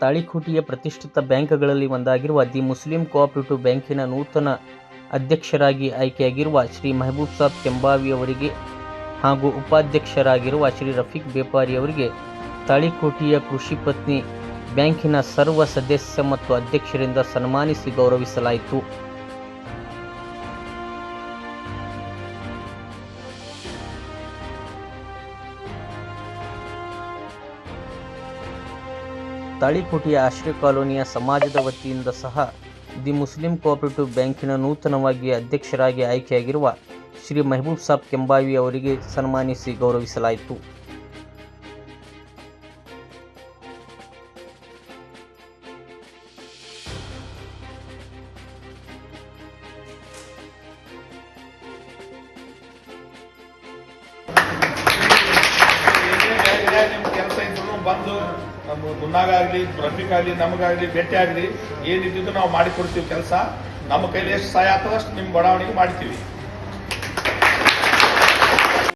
ತಾಳಿಕೋಟೆಯ ಪ್ರತಿಷ್ಠಿತ ಬ್ಯಾಂಕ್ಗಳಲ್ಲಿ ಒಂದಾಗಿರುವ ದಿ ಮುಸ್ಲಿಂ ಕೋಆಪರೇಟಿವ್ ಬ್ಯಾಂಕಿನ ನೂತನ ಅಧ್ಯಕ್ಷರಾಗಿ ಆಯ್ಕೆಯಾಗಿರುವ ಶ್ರೀ ಮೆಹಬೂಬ್ ಸಾಬ್ ಕೆಂಭಾವಿ ಅವರಿಗೆ ಹಾಗೂ ಉಪಾಧ್ಯಕ್ಷರಾಗಿರುವ ಶ್ರೀ ರಫೀಕ್ ಬೇಪಾರಿ ಅವರಿಗೆ ತಾಳಿಕೋಟೆಯ ಕೃಷಿ ಪತ್ನಿ ಬ್ಯಾಂಕಿನ ಸರ್ವ ಸದಸ್ಯ ಮತ್ತು ಅಧ್ಯಕ್ಷರಿಂದ ಸನ್ಮಾನಿಸಿ ಗೌರವಿಸಲಾಯಿತು. ತಾಳಿಕೋಟೆಯ ಆಶ್ರಯ ಕಾಲೋನಿಯ ಸಮಾಜದ ವತಿಯಿಂದ ಸಹ ದಿ ಮುಸ್ಲಿಂ ಕೋಆಪರೇಟಿವ್ ಬ್ಯಾಂಕಿನ ನೂತನವಾಗಿ ಅಧ್ಯಕ್ಷರಾಗಿ ಆಯ್ಕೆಯಾಗಿರುವ ಶ್ರೀ ಮೆಹಬೂಬ್ ಸಾಬ್ ಕೆಂಭಾವಿ ಅವರಿಗೆ ಸನ್ಮಾನಿಸಿ ಗೌರವಿಸಲಾಯಿತು. ಕೆಲಸ ಇದ್ರು ಬಂದು ನಮ್ಮ ಮುನ್ನಾಗಾಗಲಿ ರಫೀಕಾಗಲಿ ನಮಗಾಗಲಿ ಭೇಟಿ ಆಗಲಿ ಏನಿದ್ದು ನಾವು ಮಾಡಿಕೊಡ್ತೀವಿ. ಕೆಲಸ ನಮ್ಮ ಕೈಲಿ ಎಷ್ಟು ಸಹಾಯ ಆಗ್ತದಷ್ಟು ನಿಮ್ಮ ಬಡಾವಣೆಗೆ ಮಾಡ್ತೀವಿ.